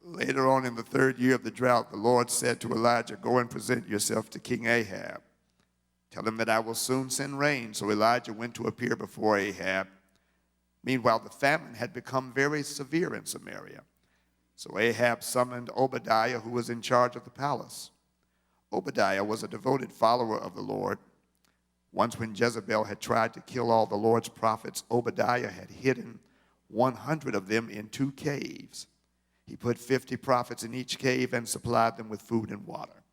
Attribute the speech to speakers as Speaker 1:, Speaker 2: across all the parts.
Speaker 1: Later on in the third year of the drought, the Lord said to Elijah, "Go and present yourself to King Ahab. Tell him that I will soon send rain." So Elijah went to appear before Ahab. Meanwhile, the famine had become very severe in Samaria. So Ahab summoned Obadiah, who was in charge of the palace. Obadiah was a devoted follower of the Lord. Once when Jezebel had tried to kill all the Lord's prophets, Obadiah had hidden 100 of them in 2 caves. He put 50 prophets in each cave and supplied them with food and water.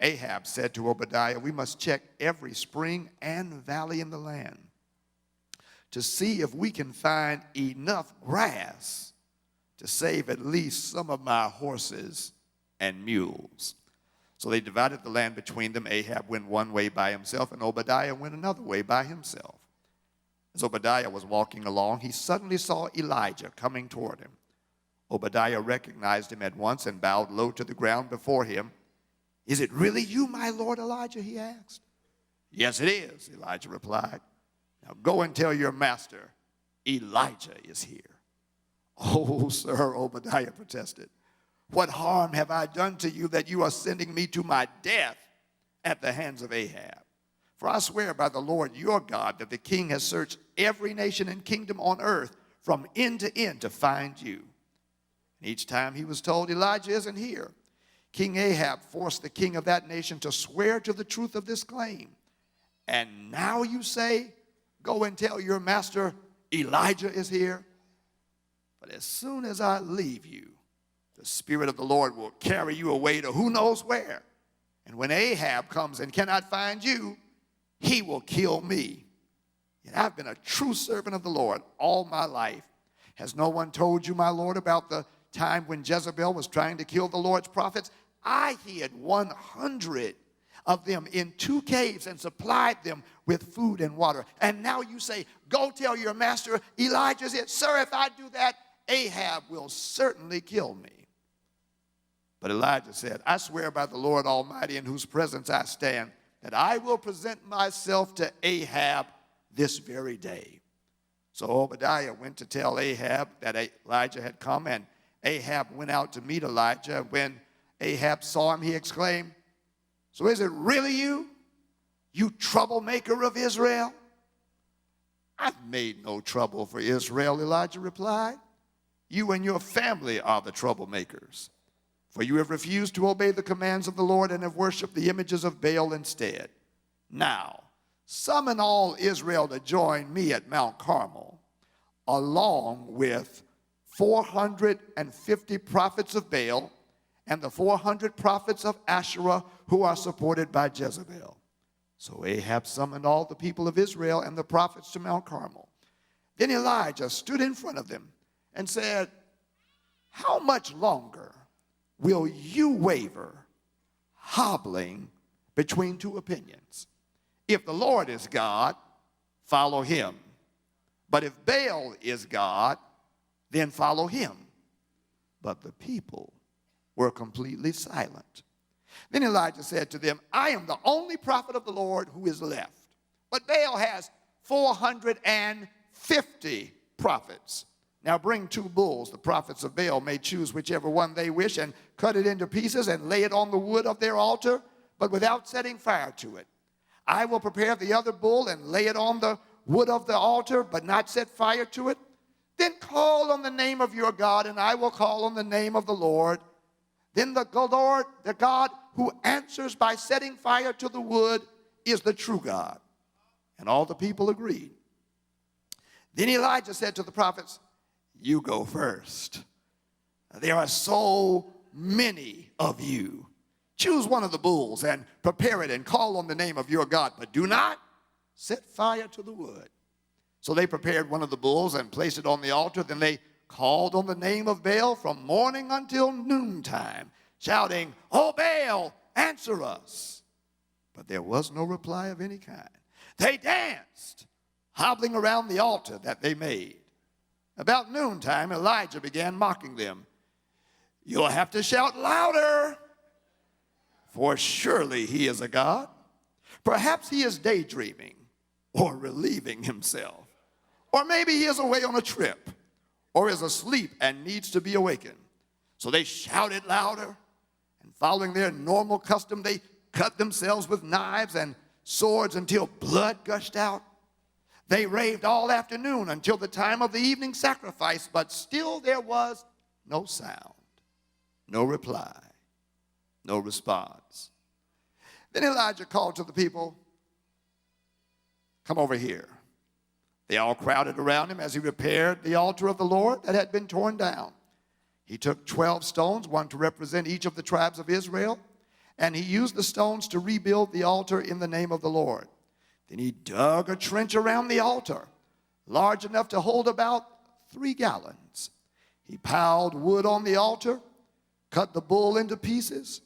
Speaker 1: Ahab said to Obadiah, "We must check every spring and valley in the land to see if we can find enough grass to save at least some of my horses and mules." So they divided the land between them. Ahab went one way by himself, and Obadiah went another way by himself. As Obadiah was walking along, he suddenly saw Elijah coming toward him. Obadiah recognized him at once and bowed low to the ground before him. "Is it really you, my lord Elijah?" he asked. "Yes, it is," Elijah replied. "Now go and tell your master, Elijah is here." "Oh, sir," Obadiah protested, "what harm have I done to you that you are sending me to my death at the hands of Ahab? For I swear by the Lord your God that the king has searched every nation and kingdom on earth from end to end to find you." And each time he was told, "Elijah isn't here," King Ahab forced the king of that nation to swear to the truth of this claim. "And now you say, go and tell your master, Elijah is here? But as soon as I leave you, the Spirit of the Lord will carry you away to who knows where. And when Ahab comes and cannot find you, he will kill me. Yet I've been a true servant of the Lord all my life. Has no one told you, my Lord, about the time when Jezebel was trying to kill the Lord's prophets? I hid 100 of them in 2 caves and supplied them with food and water. And now you say, go tell your master, Elijah's it. Sir, if I do that, Ahab will certainly kill me." But Elijah said, "I swear by the Lord Almighty, in whose presence I stand, that I will present myself to Ahab this very day." So Obadiah went to tell Ahab that Elijah had come, and Ahab went out to meet Elijah. When Ahab saw him, he exclaimed, "So is it really you, you troublemaker of Israel?" "I've made no trouble for Israel," Elijah replied. "You and your family are the troublemakers. For you have refused to obey the commands of the Lord and have worshiped the images of Baal instead. Now, summon all Israel to join me at Mount Carmel, along with 450 prophets of Baal and the 400 prophets of Asherah who are supported by Jezebel." So Ahab summoned all the people of Israel and the prophets to Mount Carmel. Then Elijah stood in front of them and said, "How much longer will you waver, hobbling between 2 opinions? If the Lord is God, follow him. But if Baal is God, then follow him." But the people were completely silent. Then Elijah said to them, "I am the only prophet of the Lord who is left. But Baal has 450 prophets. Now bring 2 bulls. The prophets of Baal may choose whichever one they wish and cut it into pieces and lay it on the wood of their altar, but without setting fire to it. I will prepare the other bull and lay it on the wood of the altar, but not set fire to it. Then call on the name of your God, and I will call on the name of the Lord. Then the Lord, the God who answers by setting fire to the wood, is the true God." And all the people agreed. Then Elijah said to the prophets, "You go first. There are so many of you. Choose one of the bulls and prepare it and call on the name of your God, but do not set fire to the wood." So they prepared one of the bulls and placed it on the altar. Then they called on the name of Baal from morning until noontime, shouting, "O Baal, answer us." But there was no reply of any kind. They danced, hobbling around the altar that they made. About noontime, Elijah began mocking them. "You'll have to shout louder, for surely he is a god. Perhaps he is daydreaming or relieving himself. Or maybe he is away on a trip or is asleep and needs to be awakened. So they shouted louder, and following their normal custom, they cut themselves with knives and swords until blood gushed out. They raved all afternoon until the time of the evening sacrifice, but still there was no sound, no reply, no response. Then Elijah called to the people, "Come over here." They all crowded around him as he repaired the altar of the Lord that had been torn down. He took 12 stones, one to represent each of the tribes of Israel, and he used the stones to rebuild the altar in the name of the Lord. Then he dug a trench around the altar, large enough to hold about 3 gallons. He piled wood on the altar, cut the bull into pieces,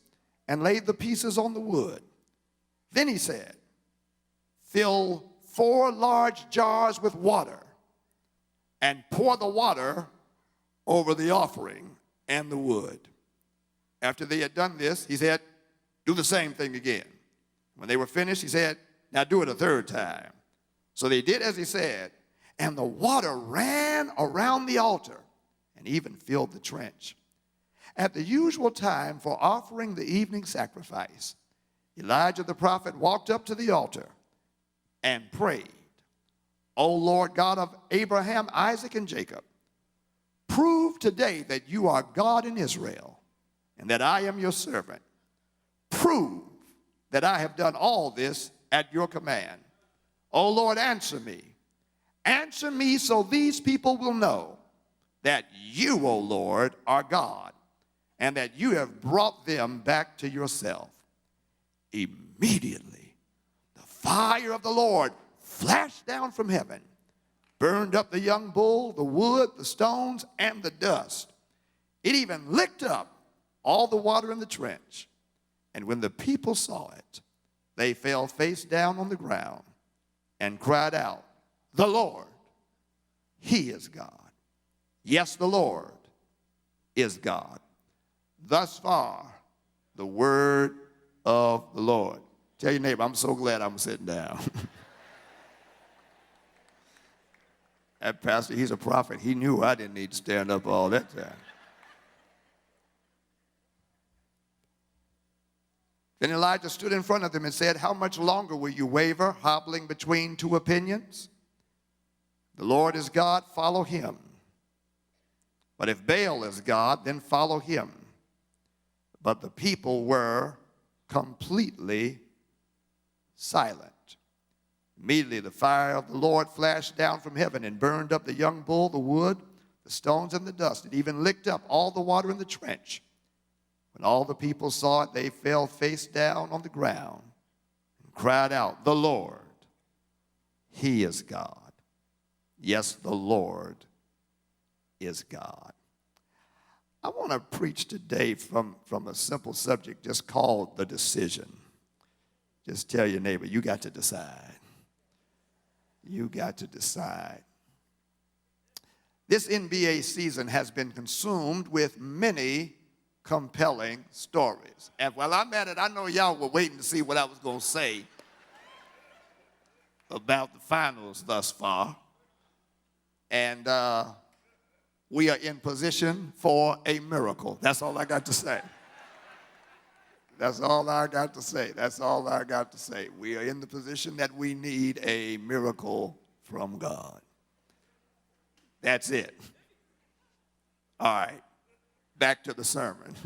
Speaker 1: and laid the pieces on the wood. Then he said, "Fill 4 large jars with water and pour the water over the offering and the wood." After they had done this, he said, "Do the same thing again." When they were finished, he said, "Now do it a 3rd time." So they did as he said, and the water ran around the altar and even filled the trench. At the usual time for offering the evening sacrifice, Elijah the prophet walked up to the altar and prayed, "O Lord God of Abraham, Isaac, and Jacob, prove today that you are God in Israel and that I am your servant. Prove that I have done all this at your command. O Lord, answer me. Answer me so these people will know that you, O Lord, are God and that you have brought them back to yourself." Immediately, the fire of the Lord flashed down from heaven, burned up the young bull, the wood, the stones, and the dust. It even licked up all the water in the trench. And when the people saw it, they fell face down on the ground and cried out, "The Lord, He is God. Yes, the Lord is God." Thus far, the word of the Lord. Tell your neighbor, I'm so glad I'm sitting down. That pastor, he's a prophet. He knew I didn't need to stand up all that time. Then Elijah stood in front of them and said, "How much longer will you waver, hobbling between 2 opinions? The Lord is God, follow him. But if Baal is God, then follow him." But the people were completely silent. Immediately the fire of the Lord flashed down from heaven and burned up the young bull, the wood, the stones, and the dust. It even licked up all the water in the trench. When all the people saw it, they fell face down on the ground and cried out, "The Lord, He is God. Yes, the Lord is God." I want to preach today from a simple subject just called the decision. Just tell your neighbor, you got to decide. You got to decide. This NBA season has been consumed with many compelling stories. And while I'm at it, I know y'all were waiting to see what I was going to say about the finals thus far. And we are in position for a miracle. That's all I got to say. That's all I got to say. That's all I got to say. We are in the position that we need a miracle from God. That's it. All right. Back to the sermon.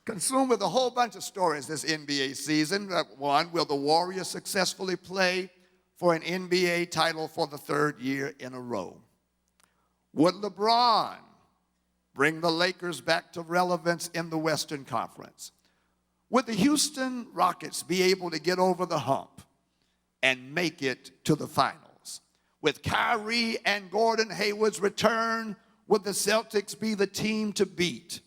Speaker 1: Consumed with a whole bunch of stories this NBA season. One, will the Warriors successfully play for an NBA title for the 3rd year in a row? Would LeBron bring the Lakers back to relevance in the Western Conference? Would the Houston Rockets be able to get over the hump and make it to the finals? With Kyrie and Gordon Hayward's return, would the Celtics be the team to beat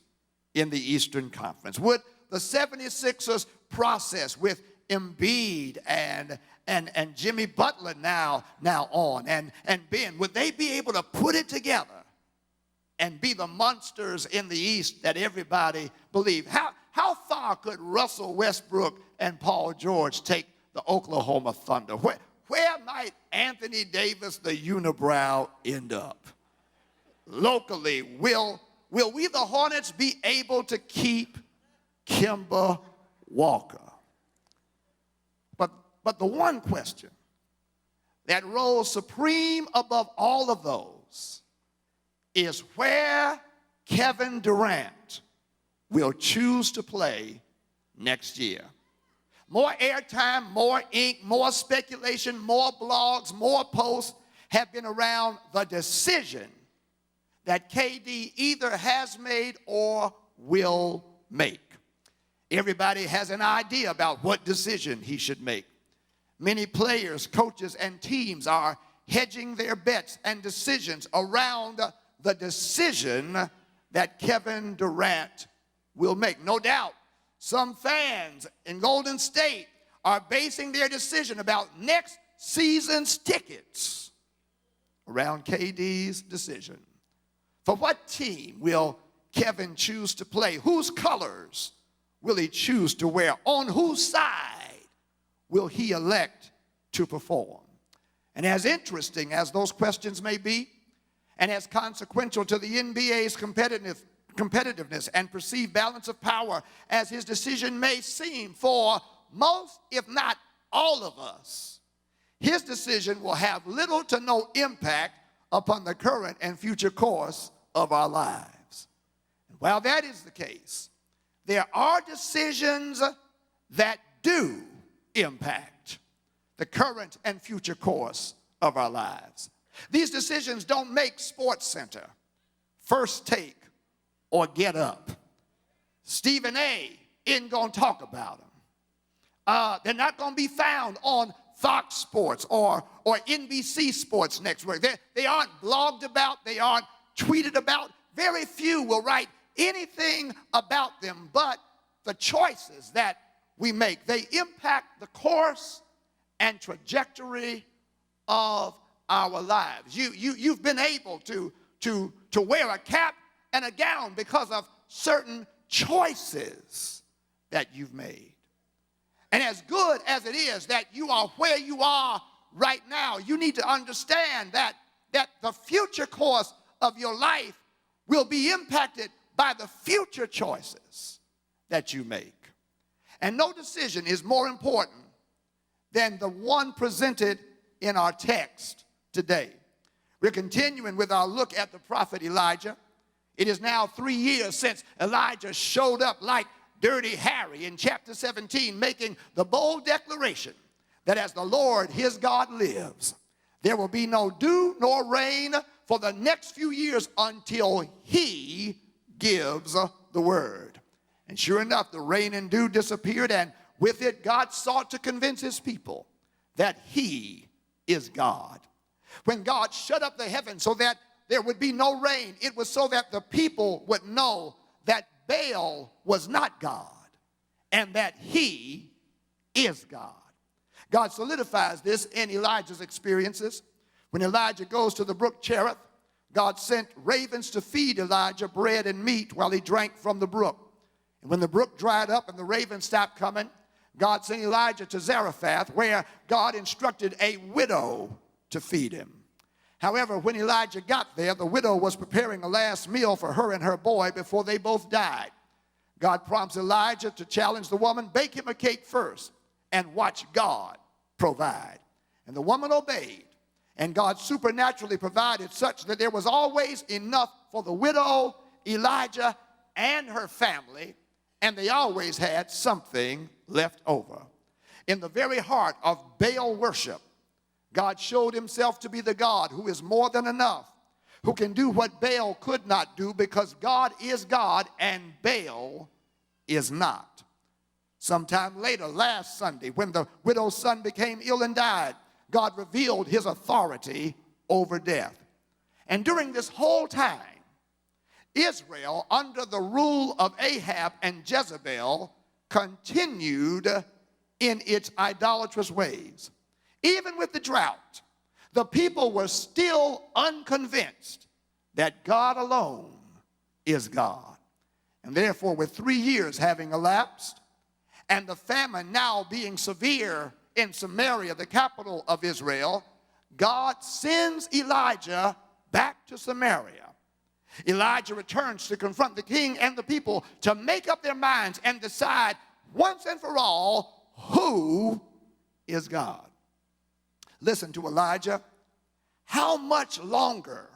Speaker 1: in the Eastern Conference? Would the 76ers process with Embiid and Jimmy Butler now on and Ben, would they be able to put it together and be the monsters in the East that everybody believed? How far could Russell Westbrook and Paul George take the Oklahoma Thunder? Where might Anthony Davis, the unibrow, end up? Locally, will will we the Hornets be able to keep Kemba Walker? But the one question that rose supreme above all of those is where Kevin Durant will choose to play next year. More airtime, more ink, more speculation, more blogs, more posts have been around the decision that KD either has made or will make. Everybody has an idea about what decision he should make. Many players, coaches, and teams are hedging their bets and decisions around the decision that Kevin Durant will make. No doubt, some fans in Golden State are basing their decision about next season's tickets around KD's decision. For what team will Kevin choose to play? Whose colors will he choose to wear? On whose side will he elect to perform? And as interesting as those questions may be, and as consequential to the NBA's competitiveness and perceived balance of power as his decision may seem for most, if not all of us, his decision will have little to no impact upon the current and future course of our lives. And while that is the case, there are decisions that do impact the current and future course of our lives. These decisions don't make Sports Center, First Take, or Get Up. Stephen A. isn't going to talk about them. They're not going to be found on Fox Sports or NBC Sports next week. They aren't blogged about. They aren't tweeted about. Very few will write anything about them, but the choices that we make, they impact the course and trajectory of our lives. You've been able to wear a cap and a gown because of certain choices that you've made. And as good as it is that you are where you are right now, you need to understand that the future course of your life will be impacted by the future choices that you make. And no decision is more important than the one presented in our text today. We're continuing with our look at the prophet Elijah. It is now 3 years since Elijah showed up like Dirty Harry in chapter 17, making the bold declaration that as the Lord his God lives, there will be no dew nor rain for the next few years until he gives the word. And sure enough, the rain and dew disappeared, and with it, God sought to convince his people that he is God. When God shut up the heavens so that there would be no rain, it was so that the people would know that Baal was not God and that he is God. God solidifies this in Elijah's experiences. When Elijah goes to the brook Cherith, God sent ravens to feed Elijah bread and meat while he drank from the brook. And when the brook dried up and the ravens stopped coming, God sent Elijah to Zarephath, where God instructed a widow to feed him. However, when Elijah got there, the widow was preparing a last meal for her and her boy before they both died. God prompts Elijah to challenge the woman, bake him a cake first and watch God provide. And the woman obeyed, and God supernaturally provided such that there was always enough for the widow, Elijah, and her family, and they always had something left over. In the very heart of Baal worship, God showed himself to be the God who is more than enough, who can do what Baal could not do, because God is God and Baal is not. Sometime later, last Sunday, when the widow's son became ill and died, God revealed his authority over death. And during this whole time, Israel, under the rule of Ahab and Jezebel, continued in its idolatrous ways. Even with the drought, the people were still unconvinced that God alone is God. And therefore, with 3 years having elapsed, and the famine now being severe in Samaria, the capital of Israel, God sends Elijah back to Samaria. Elijah returns to confront the king and the people to make up their minds and decide once and for all who is God. Listen to Elijah. How much longer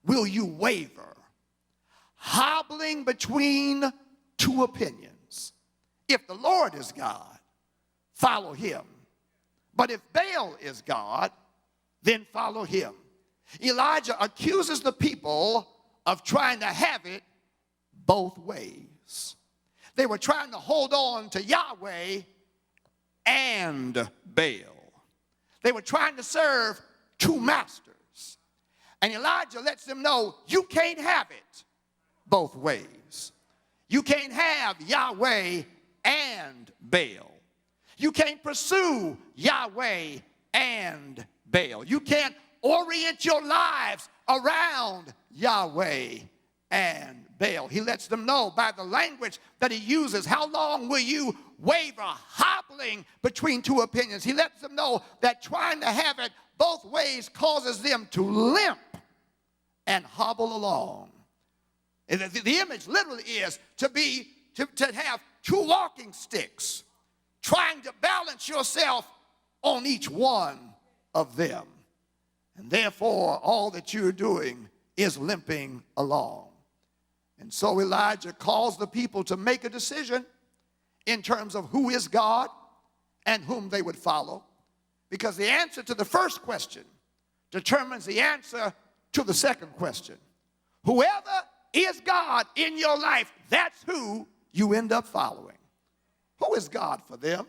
Speaker 1: will you waver, hobbling between two opinions? If the Lord is God, follow him. But if Baal is God, then follow him. Elijah accuses the people of trying to have it both ways. They were trying to hold on to Yahweh and Baal. They were trying to serve two masters. And Elijah lets them know, you can't have it both ways. You can't have Yahweh and Baal. You can't pursue Yahweh and Baal. You can't orient your lives around Yahweh and Baal. He lets them know by the language that he uses, how long will you waver, hobbling between two opinions? He lets them know that trying to have it both ways causes them to limp and hobble along. And the image literally is to have two walking sticks, trying to balance yourself on each one of them. And therefore, all that you're doing is limping along. And so Elijah calls the people to make a decision in terms of who is God and whom they would follow. Because the answer to the first question determines the answer to the second question. Whoever is God in your life, that's who you end up following. Who is God for them?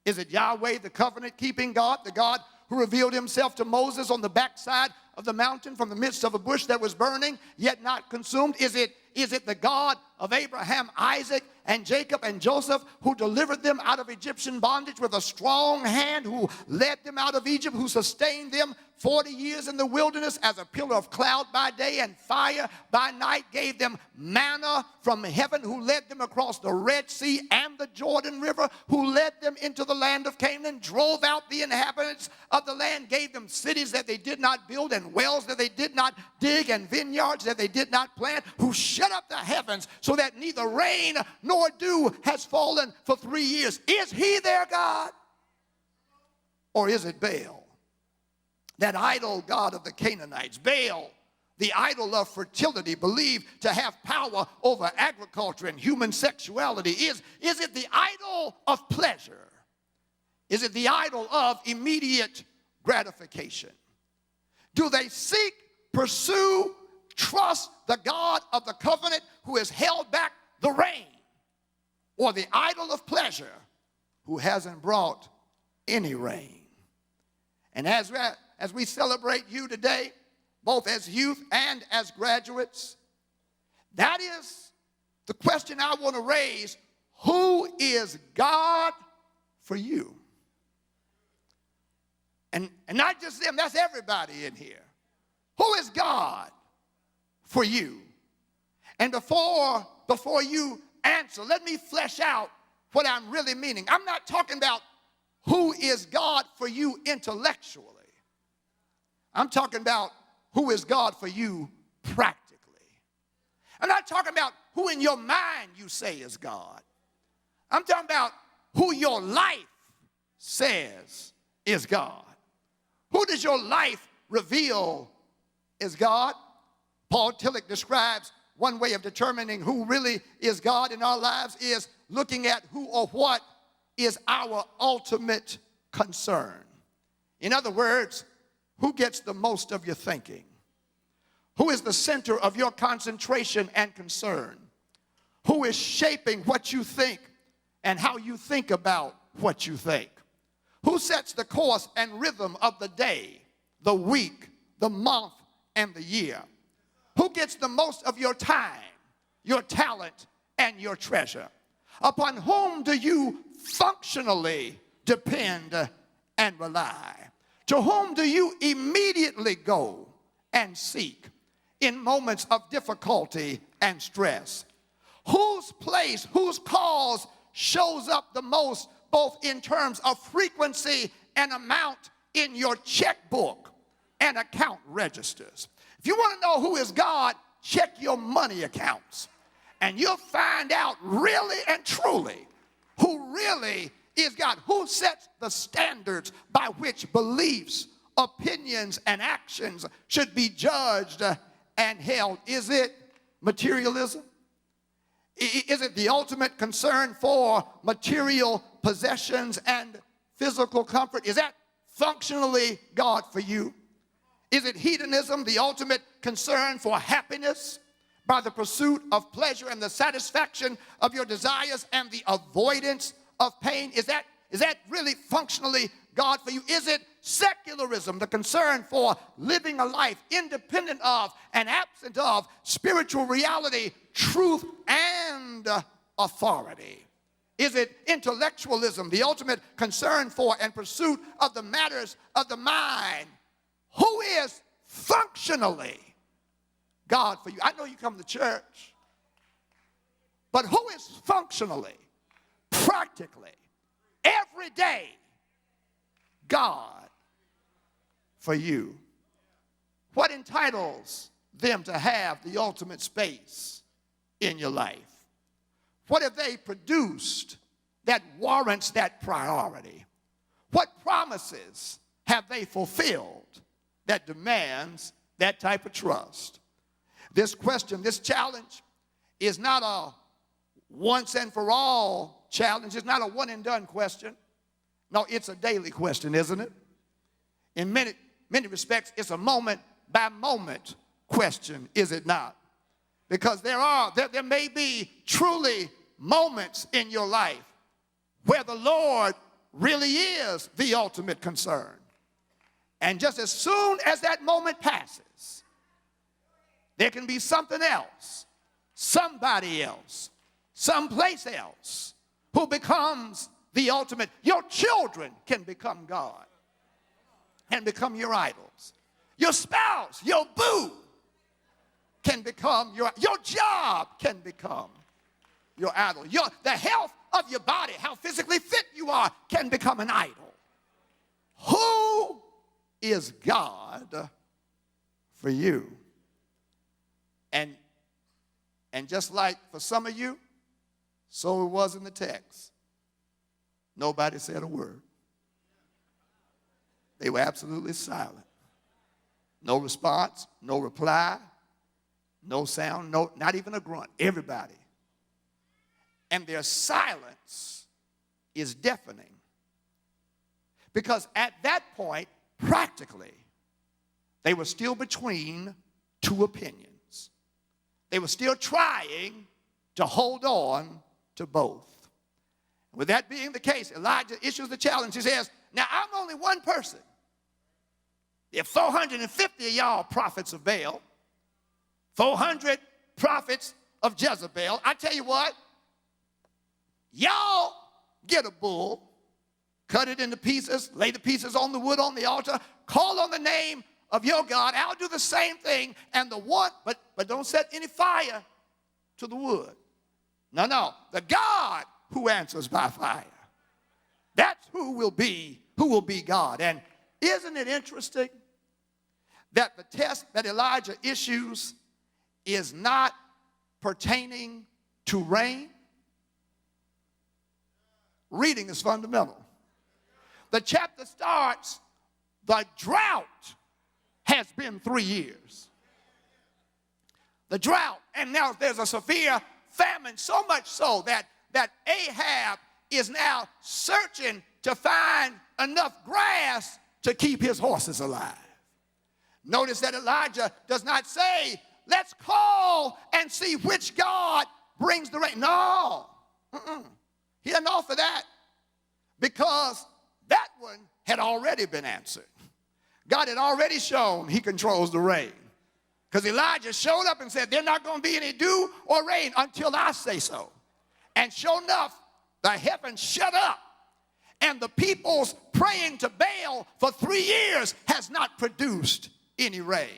Speaker 1: Is it Yahweh, the covenant-keeping God, the God who revealed himself to Moses on the backside of the mountain from the midst of a bush that was burning, yet not consumed? Is it the God of Abraham, Isaac, and Jacob and Joseph, who delivered them out of Egyptian bondage with a strong hand, who led them out of Egypt, who sustained them 40 years in the wilderness as a pillar of cloud by day and fire by night, gave them manna from heaven, who led them across the Red Sea and the Jordan River, who led them into the land of Canaan, drove out the inhabitants of the land, gave them cities that they did not build and wells that they did not dig and vineyards that they did not plant, who shut up the heavens so that neither rain nor dew has fallen for 3 years. Is he their God? Or is it Baal, that idol god of the Canaanites? Baal, the idol of fertility, believed to have power over agriculture and human sexuality. Is it the idol of pleasure? Is it the idol of immediate gratification? Do they seek, pursue, trust the God of the covenant who has held back the rain, or the idol of pleasure who hasn't brought any rain? And as we celebrate you today, both as youth and as graduates, that is the question I want to raise. Who is God for you? And not just them, that's everybody in here. Who is God for you? And before you answer, let me flesh out what I'm really meaning. I'm not talking about who is God for you intellectually. I'm talking about who is God for you practically. I'm not talking about who in your mind you say is God. I'm talking about who your life says is God. Who does your life reveal is God? Paul Tillich describes one way of determining who really is God in our lives is looking at who or what is our ultimate concern. In other words, who gets the most of your thinking? Who is the center of your concentration and concern? Who is shaping what you think and how you think about what you think? Who sets the course and rhythm of the day, the week, the month, and the year? Who gets the most of your time, your talent, and your treasure? Upon whom do you functionally depend and rely? To whom do you immediately go and seek in moments of difficulty and stress? Whose place, whose cause shows up the most, both in terms of frequency and amount in your checkbook and account registers? If you want to know who is God, check your money accounts, and you'll find out really and truly who really is God, who sets the standards by which beliefs, opinions, and actions should be judged and held. Is it materialism? Is it the ultimate concern for material possessions and physical comfort? Is that functionally God for you? Is it hedonism, the ultimate concern for happiness by the pursuit of pleasure and the satisfaction of your desires and the avoidance of pain? Is that really functionally God for you? Is it secularism, the concern for living a life independent of and absent of spiritual reality, truth, and authority? Is it intellectualism, the ultimate concern for and pursuit of the matters of the mind? Who is functionally God for you? I know you come to church, but who is functionally, practically, every day God for you? What entitles them to have the ultimate space in your life? What have they produced that warrants that priority? What promises have they fulfilled that demands that type of trust? This question, this challenge is not a once and for all challenge. It's not a one and done question. No, it's a daily question, isn't it? In many respects, it's a moment by moment question, is it not? Because there may be truly moments in your life where the Lord really is the ultimate concern. And just as soon as that moment passes, there can be something else, somebody else, someplace else who becomes the ultimate. Your children can become God and become your idols. Your spouse, your boo can become your job can become your idol. The health of your body, how physically fit you are, can become an idol. Who is God for you? And just like for some of you, so it was in the text. Nobody said a word. They were absolutely silent. No response, no reply, no sound, not even a grunt. Everybody. And their silence is deafening. Because at that point, practically, they were still between two opinions. They were still trying to hold on to both. With that being the case, Elijah issues the challenge. He says, now I'm only one person. There are 450 of y'all prophets of Baal, 400 prophets of Jezebel. I tell you what, y'all get a bull, cut it into pieces, lay the pieces on the wood on the altar, call on the name of your God. I'll do the same thing. And the one, but don't set any fire to the wood. No, the God who answers by fire. That's who will be God. And isn't it interesting that the test that Elijah issues is not pertaining to rain? Reading is fundamental. The chapter starts, the drought has been 3 years. The drought, and now there's a severe famine, so much so that Ahab is now searching to find enough grass to keep his horses alive. Notice that Elijah does not say, let's call and see which God brings the rain. No. He doesn't offer that because that one had already been answered. God had already shown he controls the rain. Because Elijah showed up and said, there's not going to be any dew or rain until I say so. And sure enough, the heavens shut up. And the people's praying to Baal for 3 years has not produced any rain.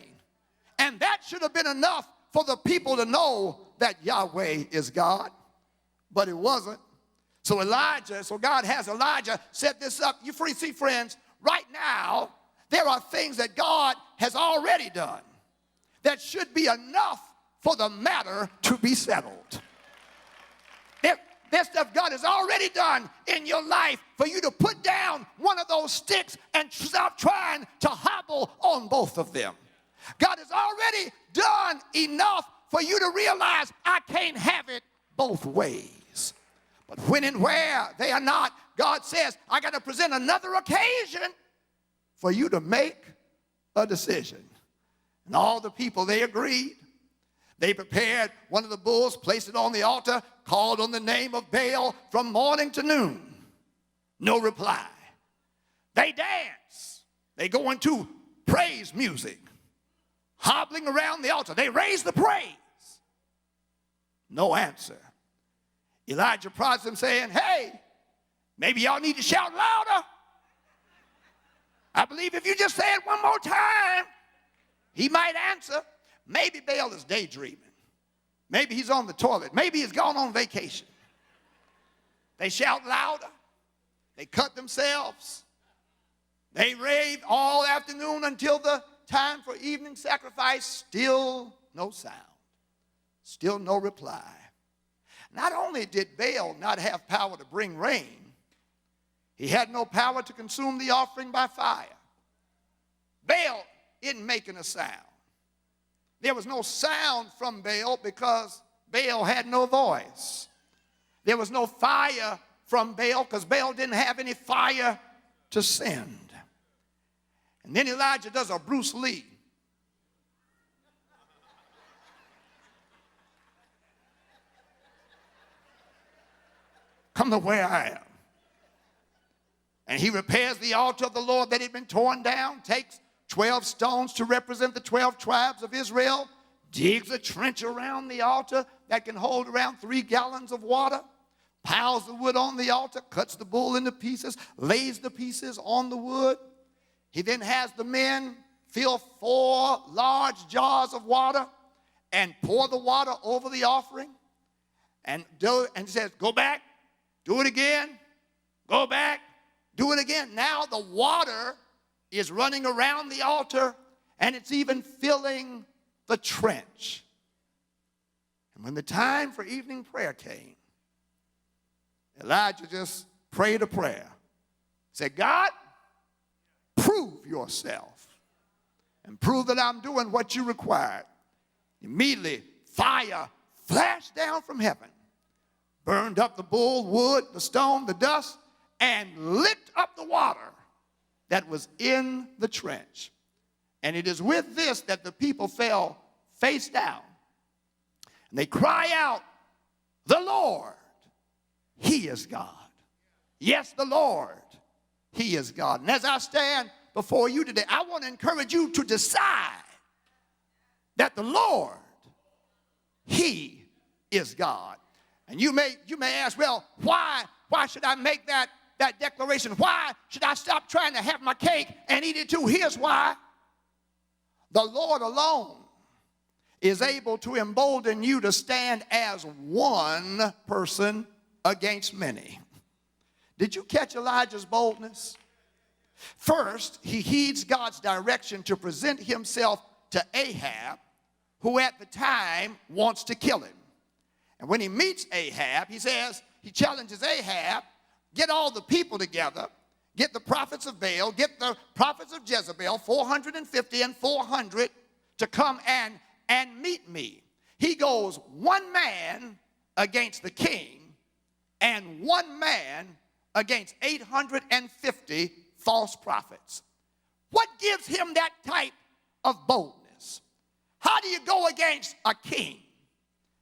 Speaker 1: And that should have been enough for the people to know that Yahweh is God. But it wasn't. So God has Elijah set this up. You see, friends, right now, there are things that God has already done that should be enough for the matter to be settled. There's stuff God has already done in your life for you to put down one of those sticks and stop trying to hobble on both of them. God has already done enough for you to realize I can't have it both ways. But when and where they are not, God says, I got to present another occasion for you to make a decision. And all the people, they agreed. They prepared one of the bulls, placed it on the altar, called on the name of Baal from morning to noon. No reply. They dance. They go into praise music, hobbling around the altar. They raise the praise. No answer. Elijah prods them saying, hey, maybe y'all need to shout louder. I believe if you just say it one more time, he might answer. Maybe Baal is daydreaming. Maybe he's on the toilet. Maybe he's gone on vacation. They shout louder. They cut themselves. They rave all afternoon until the time for evening sacrifice. Still no sound. Still no reply. Not only did Baal not have power to bring rain, he had no power to consume the offering by fire. Baal isn't making a sound. There was no sound from Baal because Baal had no voice. There was no fire from Baal because Baal didn't have any fire to send. And then Elijah does a Bruce Lee. Come to where I am. And he repairs the altar of the Lord that had been torn down, takes 12 stones to represent the 12 tribes of Israel, digs a trench around the altar that can hold around 3 gallons of water, piles the wood on the altar, cuts the bull into pieces, lays the pieces on the wood. He then has the men fill 4 large jars of water and pour the water over the offering and says, go back, do it again, go back, do it again. Now the water is running around the altar, and it's even filling the trench. And when the time for evening prayer came, Elijah just prayed a prayer. Said, God, prove yourself and prove that I'm doing what you required. Immediately, fire flashed down from heaven, burned up the bull, wood, the stone, the dust, and licked up the water that was in the trench. And it is with this that the people fell face down. And they cry out, the Lord, he is God. Yes, the Lord, he is God. And as I stand before you today, I want to encourage you to decide that the Lord, he is God. And you may ask, well, why should I make that declaration? Why should I stop trying to have my cake and eat it too? Here's why. The Lord alone is able to embolden you to stand as one person against many. Did you catch Elijah's boldness? First, he heeds God's direction to present himself to Ahab, who at the time wants to kill him. And when he meets Ahab, he challenges Ahab, get all the people together, get the prophets of Baal, get the prophets of Jezebel, 450 and 400, to come and meet me. He goes one man against the king and one man against 850 false prophets. What gives him that type of boldness? How do you go against a king?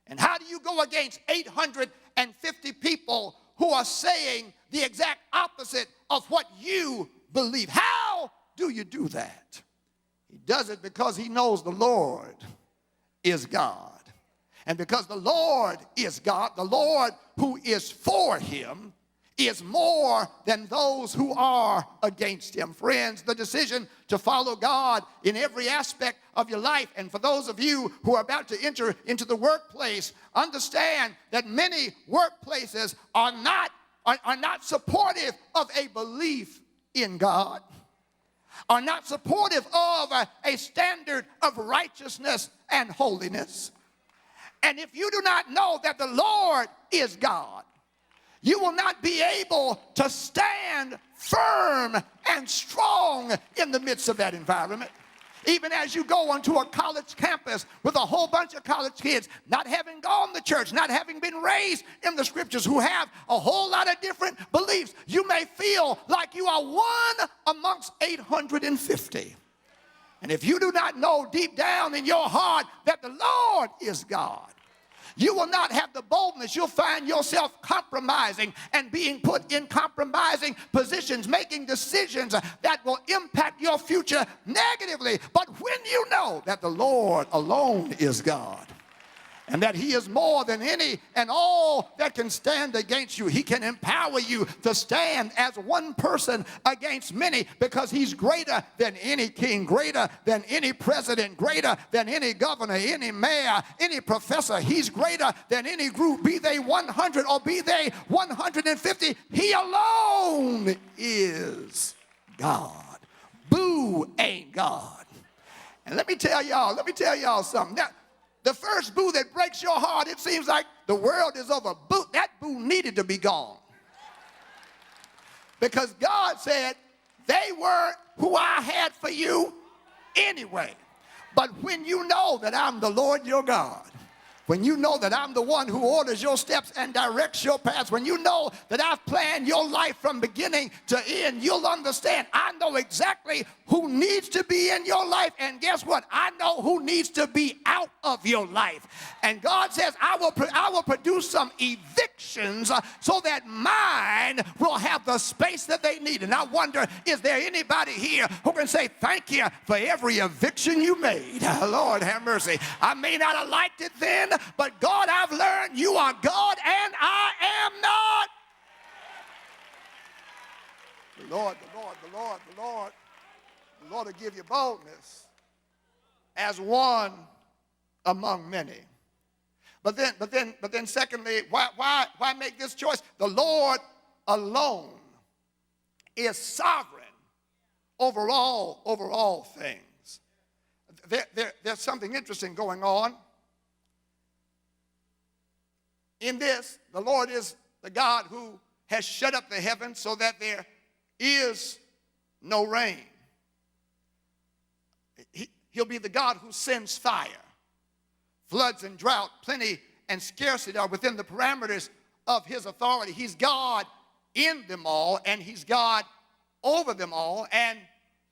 Speaker 1: And how do you go against 850 people who are saying the exact opposite of what you believe? How do you do that? He does it because he knows the Lord is God. And because the Lord is God, the Lord who is for him is more than those who are against him. Friends, the decision to follow God in every aspect of your life, and for those of you who are about to enter into the workplace, understand that many workplaces are not supportive of a belief in God, are not supportive of a standard of righteousness and holiness. And if you do not know that the Lord is God, you will not be able to stand firm and strong in the midst of that environment. Even as you go onto a college campus with a whole bunch of college kids, not having gone to church, not having been raised in the scriptures, who have a whole lot of different beliefs, you may feel like you are one amongst 850. And if you do not know deep down in your heart that the Lord is God, you will not have the boldness. You'll find yourself compromising and being put in compromising positions, making decisions that will impact your future negatively. But when you know that the Lord alone is God, and that he is more than any and all that can stand against you, he can empower you to stand as one person against many, because he's greater than any king, greater than any president, greater than any governor, any mayor, any professor. He's greater than any group, be they 100 or be they 150. He alone is God. Boo ain't God. And let me tell y'all something. Now, the first boo that breaks your heart, it seems like the world is over. Boo, that boo needed to be gone. Because God said they weren't who I had for you anyway. But when you know that I'm the Lord your God, when you know that I'm the one who orders your steps and directs your paths, when you know that I've planned your life from beginning to end, you'll understand I know exactly who needs to be in your life. And guess what? I know who needs to be out of your life. And God says, I will produce some evictions so that mine will have the space that they need. And I wonder, is there anybody here who can say thank you for every eviction you made? Lord have mercy. I may not have liked it then, but God, I've learned you are God and I am not. The Lord will give you boldness as one among many. But then secondly, why make this choice? The Lord alone is sovereign over all things. There's something interesting going on. In this, the Lord is the God who has shut up the heavens so that there is no rain. He'll be the God who sends fire. Floods and drought, plenty and scarcity are within the parameters of his authority. He's God in them all, and he's God over them all. And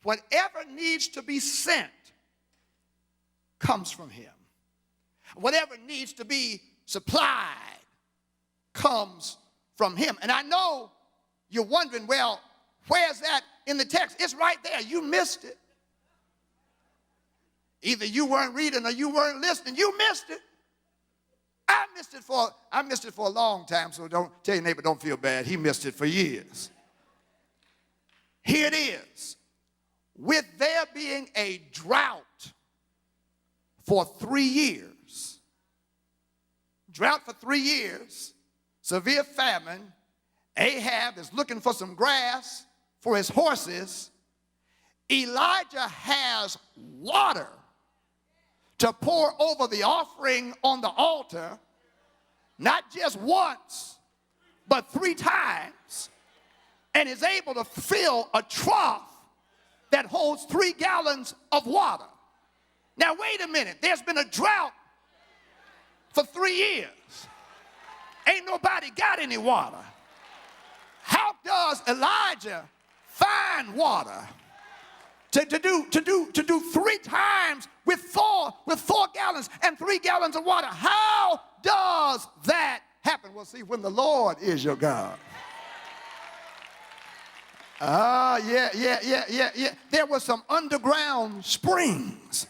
Speaker 1: whatever needs to be sent comes from him. Whatever needs to be supplied comes from him. And I know you're wondering, well, where's that in the text? It's right there. You missed it. Either you weren't reading or you weren't listening. You missed it. I missed it for a long time, so don't tell your neighbor, don't feel bad. He missed it for years. Here it is. With there being a drought for 3 years, drought for 3 years, severe famine, Ahab is looking for some grass for his horses. Elijah has water to pour over the offering on the altar, not just once, but 3 times, and is able to fill a trough that holds 3 gallons of water. Now, wait a minute. There's been a drought for 3 years. Ain't nobody got any water. How does Elijah find water to do 3 times with 4 gallons and 3 gallons of water? How does that happen? Well, see, when the Lord is your God. Yeah. There were some underground springs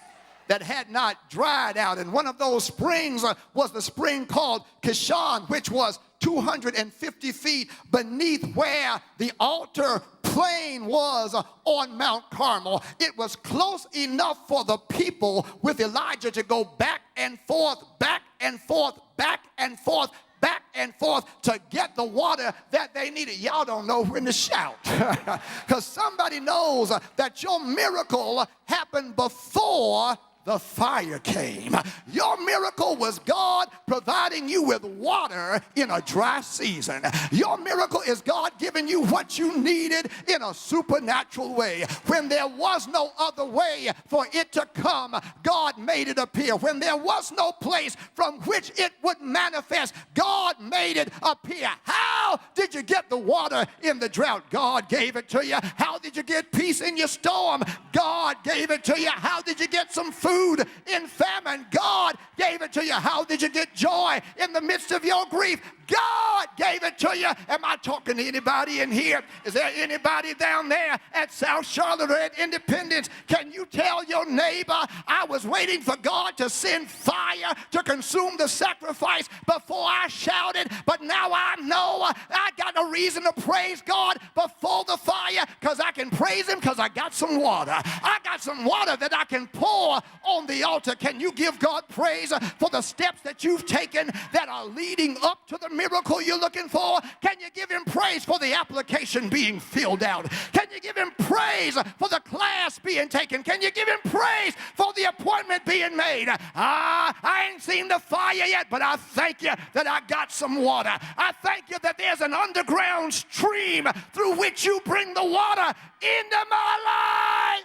Speaker 1: that had not dried out. And one of those springs was the spring called Kishon, which was 250 feet beneath where the altar plain was on Mount Carmel. It was close enough for the people with Elijah to go back and forth, back and forth, back and forth, back and forth to get the water that they needed. Y'all don't know when to shout, because somebody knows that your miracle happened before the the fire came. Your miracle was God providing you with water in a dry season. Your miracle is God giving you what you needed in a supernatural way. When there was no other way for it to come, God made it appear. When there was no place from which it would manifest, God made it appear. How did you get the water in the drought? God gave it to you. How did you get peace in your storm? God gave it to you. How did you get some food in famine? God gave it to you. How did you get joy in the midst of your grief? God gave it to you. Am I talking to anybody in here? Is there anybody down there at South Charlotte or at Independence? Can you tell your neighbor, I was waiting for God to send fire to consume the sacrifice before I shouted, but now I know I got a reason to praise God before the fire, because I can praise him because I got some water. I got some water that I can pour on the altar. Can you give God praise for the steps that you've taken that are leading up to the miracle you're looking for? Can you give him praise for the application being filled out? Can you give him praise for the class being taken? Can you give him praise for the appointment being made? I ain't seen the fire yet, but I thank you that I got some water. I thank you that there's an underground stream through which you bring the water into my life.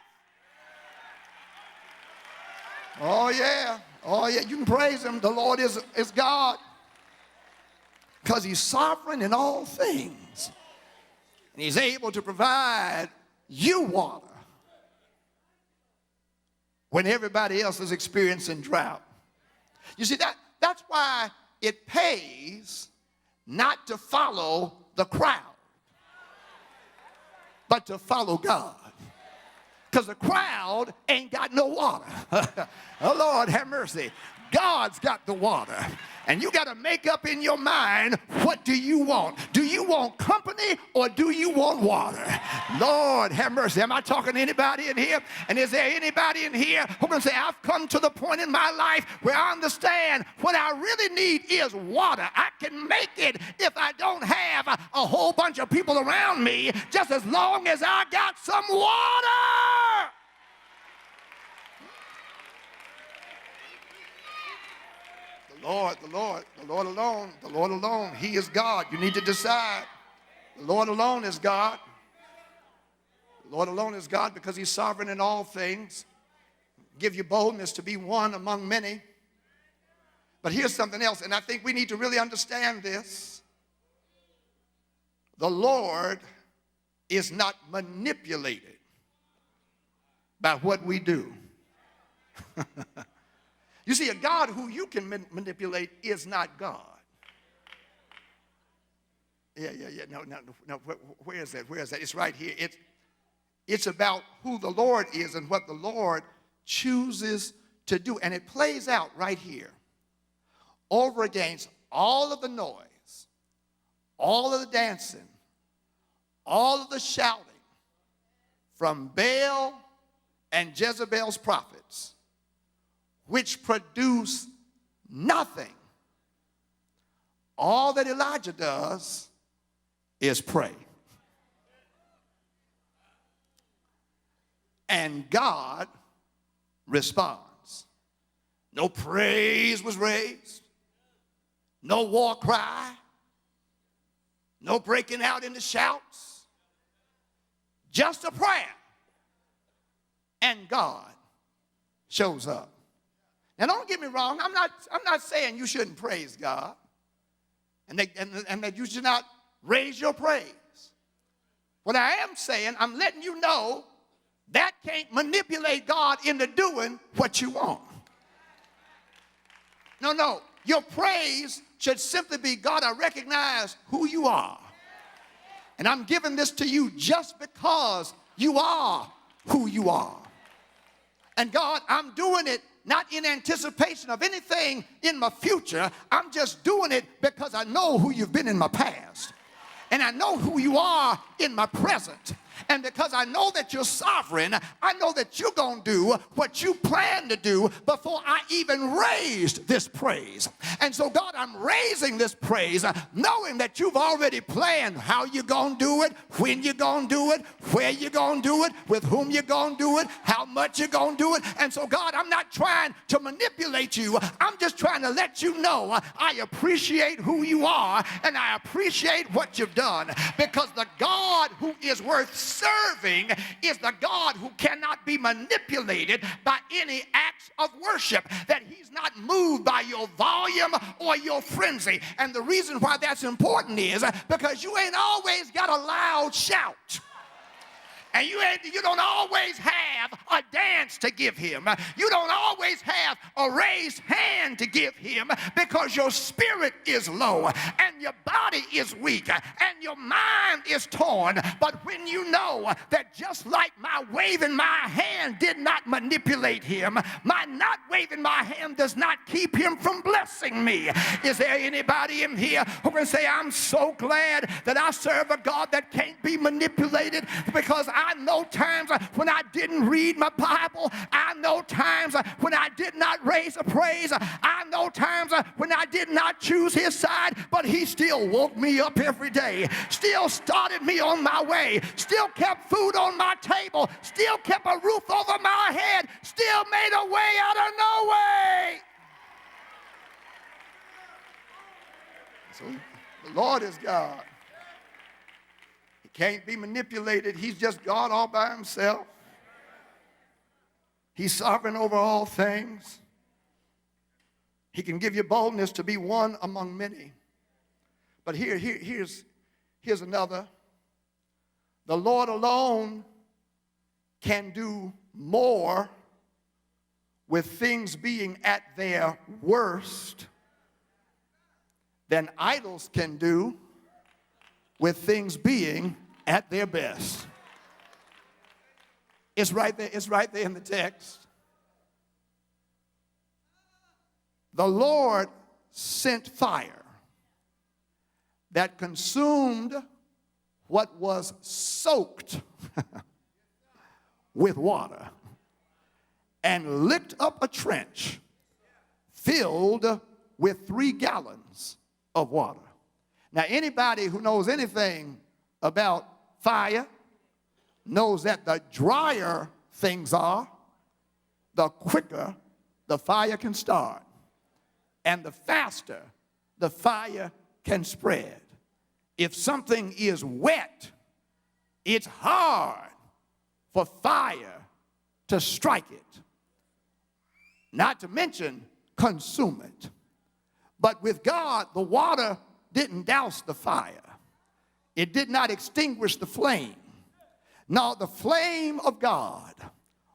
Speaker 1: Oh yeah, you can praise him. The Lord is God, because he's sovereign in all things. And he's able to provide you water when everybody else is experiencing drought. You see, that's why it pays not to follow the crowd, but to follow God. Because the crowd ain't got no water. Oh, Lord, have mercy. God's got the water. And you got to make up in your mind, what do you want? Do you want company or do you want water? Lord, have mercy. Am I talking to anybody in here? And is there anybody in here who can say, I've come to the point in my life where I understand what I really need is water. I can make it if I don't have a whole bunch of people around me, just as long as I got some water. The Lord alone, he is God. You need to decide. The Lord alone is God. The Lord alone is God because he's sovereign in all things. Give you boldness to be one among many. But here's something else, and I think we need to really understand this. The Lord is not manipulated by what we do. You see, a God who you can manipulate is not God. Yeah. No. Where is that? It's right here. It's about who the Lord is and what the Lord chooses to do. And it plays out right here. Over against all of the noise, all of the dancing, all of the shouting from Baal and Jezebel's prophets, which produce nothing. All that Elijah does is pray. And God responds. No praise was raised. No war cry. No breaking out into shouts. Just a prayer. And God shows up. Now, don't get me wrong. I'm not saying you shouldn't praise God and that you should not raise your praise. What I am saying, I'm letting you know that can't manipulate God into doing what you want. No. Your praise should simply be, God, I recognize who you are. And I'm giving this to you just because you are who you are. And God, I'm doing it not in anticipation of anything in my future. I'm just doing it because I know who you've been in my past. And I know who you are in my present. And because I know that you're sovereign, I know that you're going to do what you plan to do before I even raised this praise. And so, God, I'm raising this praise knowing that you've already planned how you're going to do it, when you're going to do it, where you're going to do it, with whom you're going to do it, how much you're going to do it. And so, God, I'm not trying to manipulate you. I'm just trying to let you know I appreciate who you are and I appreciate what you've done, because the God who is worth serving is the God who cannot be manipulated by any acts of worship, that he's not moved by your volume or your frenzy. And the reason why that's important is because you ain't always got a loud shout. And you don't always have a dance to give him. You don't always have a raised hand to give him, because your spirit is low and your body is weak and your mind is torn. But when you know that just like my waving my hand did not manipulate him, my not waving my hand does not keep him from blessing me. Is there anybody in here who can say, I'm so glad that I serve a God that can't be manipulated? Because I know times when I didn't read my Bible. I know times when I did not raise a praise. I know times when I did not choose his side, but he still woke me up every day, still started me on my way, still kept food on my table, still kept a roof over my head, still made a way out of no way. So the Lord is God. Can't be manipulated. He's just God all by himself. He's sovereign over all things. He can give you boldness to be one among many. But here's another. The Lord alone can do more with things being at their worst than idols can do with things being at their best. It's right there in the text. The Lord sent fire that consumed what was soaked with water and licked up a trench filled with 3 gallons of water. Now, anybody who knows anything about fire knows that the drier things are, the quicker the fire can start, and the faster the fire can spread. If something is wet, it's hard for fire to strike it, not to mention consume it. But with God, the water didn't douse the fire. It did not extinguish the flame. No, the flame of God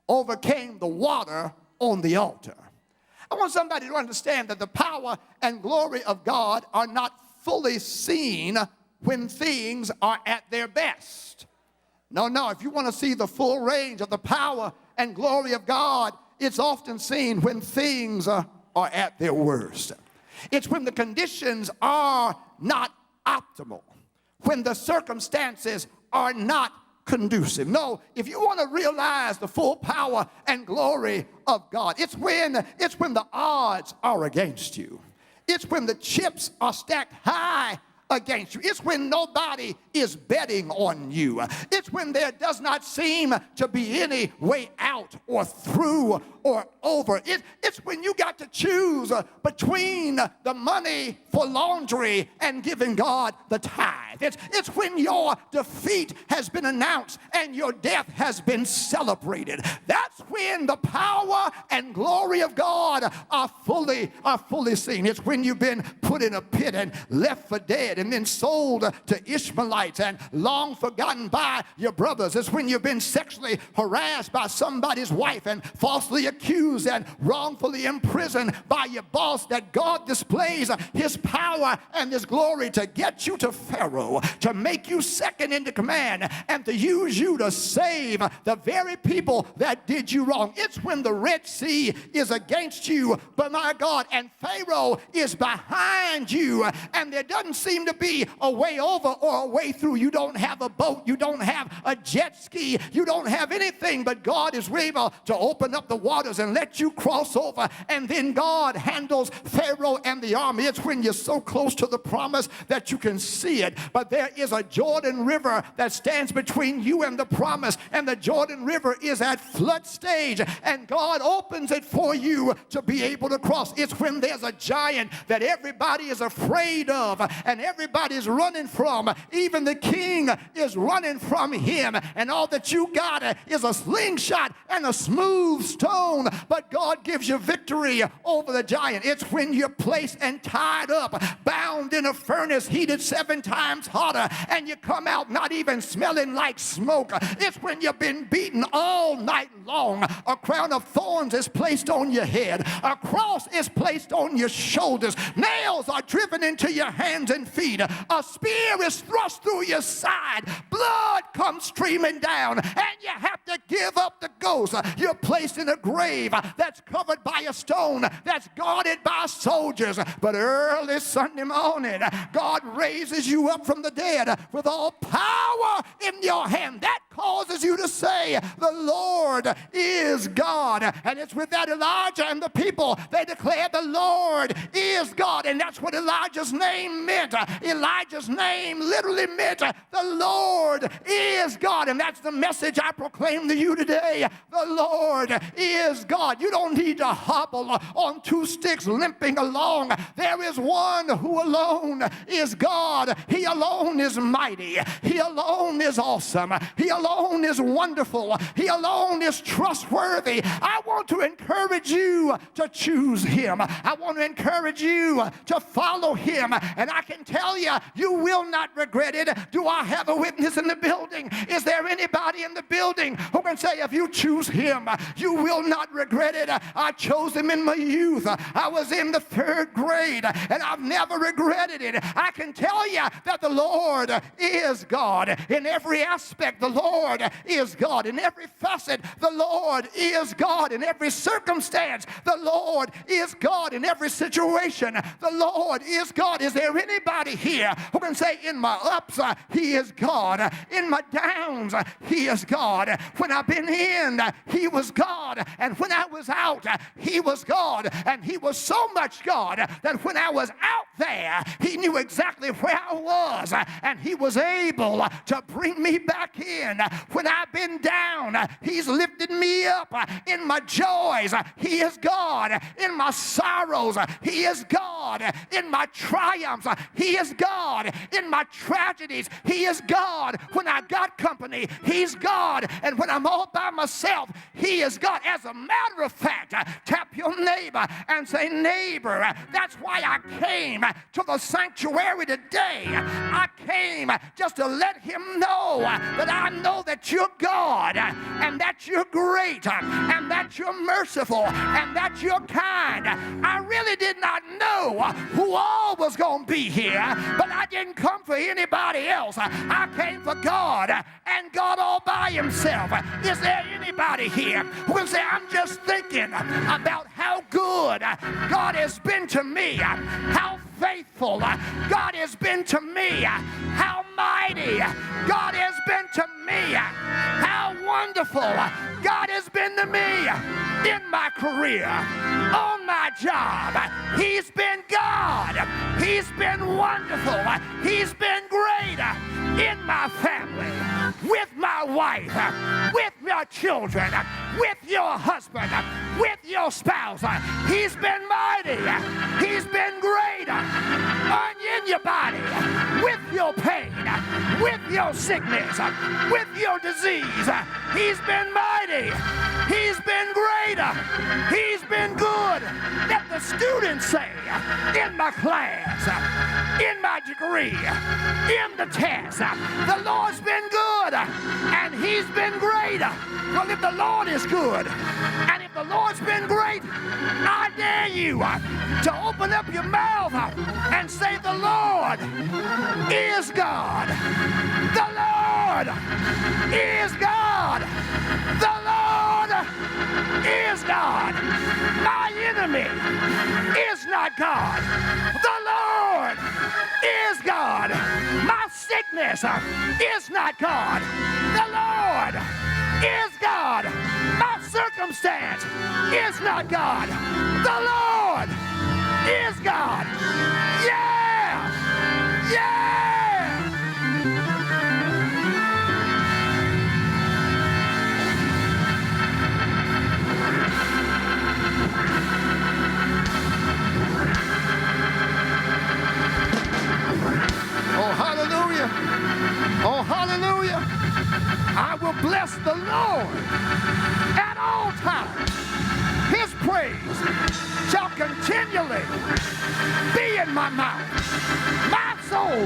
Speaker 1: overcame the water on the altar. I want somebody to understand that the power and glory of God are not fully seen when things are at their best. No, if you want to see the full range of the power and glory of God, it's often seen when things are at their worst. It's when the conditions are not optimal, when the circumstances are not conducive. No, if you want to realize the full power and glory of God, it's when the odds are against you. It's when the chips are stacked high against you. It's when nobody is betting on you. It's when there does not seem to be any way out or through or over. It's when you got to choose between the money for laundry and giving God the tithe. It's when your defeat has been announced and your death has been celebrated. That's when the power and glory of God are fully seen. It's when you've been put in a pit and left for dead and then sold to Ishmaelites and long forgotten by your brothers. It's when you've been sexually harassed by somebody's wife and falsely accused and wrongfully imprisoned by your boss, that God displays his power and his glory to get you to Pharaoh, to make you second in command, and to use you to save the very people that did you wrong. It's when the Red Sea is against you, but my God, and Pharaoh is behind you, and there doesn't seem to be a way over or a way way through. You don't have a boat. You don't have a jet ski. You don't have anything, but God is able to open up the waters and let you cross over. And then God handles Pharaoh and the army. It's when you're so close to the promise that you can see it. But there is a Jordan River that stands between you and the promise. And the Jordan River is at flood stage. And God opens it for you to be able to cross. It's when there's a giant that everybody is afraid of and everybody's running from. Even the king is running from him. And all that you got is a slingshot and a smooth stone. But God gives you victory over the giant. It's when you're placed and tied up, bound in a furnace heated 7 times hotter, and you come out not even smelling like smoke. It's when you've been beaten all night long. A crown of thorns is placed on your head. A cross is placed on your shoulders. Nails are driven into your hands and feet. A spear is thrust through your side. Blood comes streaming down, and you have to give up the ghost. You're placed in a grave that's covered by a stone, that's guarded by soldiers. But early Sunday morning, God raises you up from the dead with all power in your hand. That causes you to say, the Lord is God. And it's with that Elijah and the people, they declared the Lord is God. And that's what Elijah's name meant. Elijah's name literally meant the Lord is God. And that's the message I proclaim to you today. The Lord is God. You don't need to hobble on 2 sticks limping along. There is one who alone is God. He alone is mighty. He alone is awesome. He alone is wonderful. He alone is trustworthy. I want to encourage you to choose him. I want to encourage you to follow him. And I can tell you, you will not regret it. Do I have a witness in the building? Is there anybody in the building who can say, if you choose him, you will not regret it? I chose him in my youth. I was in the 3rd grade, and I've never regretted it. I can tell you that the Lord is God. In every aspect, the Lord is God. In every facet, the Lord is God. In every circumstance, the Lord is God. In every situation, the Lord is God. Is there anybody here who can say, in my ups, he is God. In my downs, he is God. When I've been in, he was God. And when I was out, he was God. And he was so much God that when I was out there, he knew exactly where I was. And he was able to bring me back in. When I've been down, he's lifted me up. In my joys, he is God. In my sorrows, he is God. In my triumphs, he is God. In my tragedies, he is God. When I got company, he's God. And when I'm all by myself, he is God. As a matter of fact, tap your neighbor and say, neighbor, that's why I came to the sanctuary today. I came just to let him know that I know that you're God, and that you're great, and that you're merciful, and that you're kind. I really did not know who all was going to be here, but I didn't come for anybody else. I came for God, and God all by himself. Is there anybody here who can say, I'm just thinking about how good God has been to me, how faithful God has been to me, how mighty God has been to me, how wonderful God has been to me in my career, on my job. He's been God. He's been wonderful. He's been great in my family, with my wife, with your children, with your husband, with your spouse. He's been mighty. He's been great in your body, with your pain, with your sickness, with your disease. He's been mighty. He's been great. He's been good. Let the students say, in my class, in my degree, in the test, the Lord's been good, and he's been great. Well, if the Lord is good, and if the Lord's been great, I dare you to open up your mouth and say, the Lord is God. The Lord is God. The Lord is God. My enemy is not God. The Lord is God. My sickness
Speaker 2: sickness is not God. The Lord is God. My circumstance is not God. The Lord is God. Yeah! Yeah! Oh, hallelujah. Oh, hallelujah. I will bless the Lord at all times. His praise shall continually be in my mouth. My soul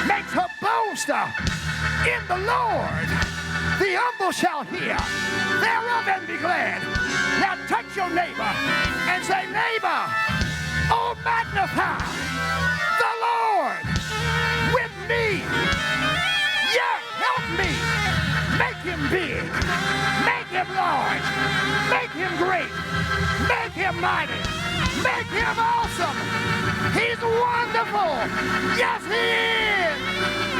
Speaker 2: makes her boast in the Lord. The humble shall hear thereof and be glad. Now touch your neighbor and say, neighbor, oh, magnify the Lord with me. Yeah, help me. Make him big. Make him large. Make him great. Make him mighty. Make him awesome. He's wonderful. Yes, he is.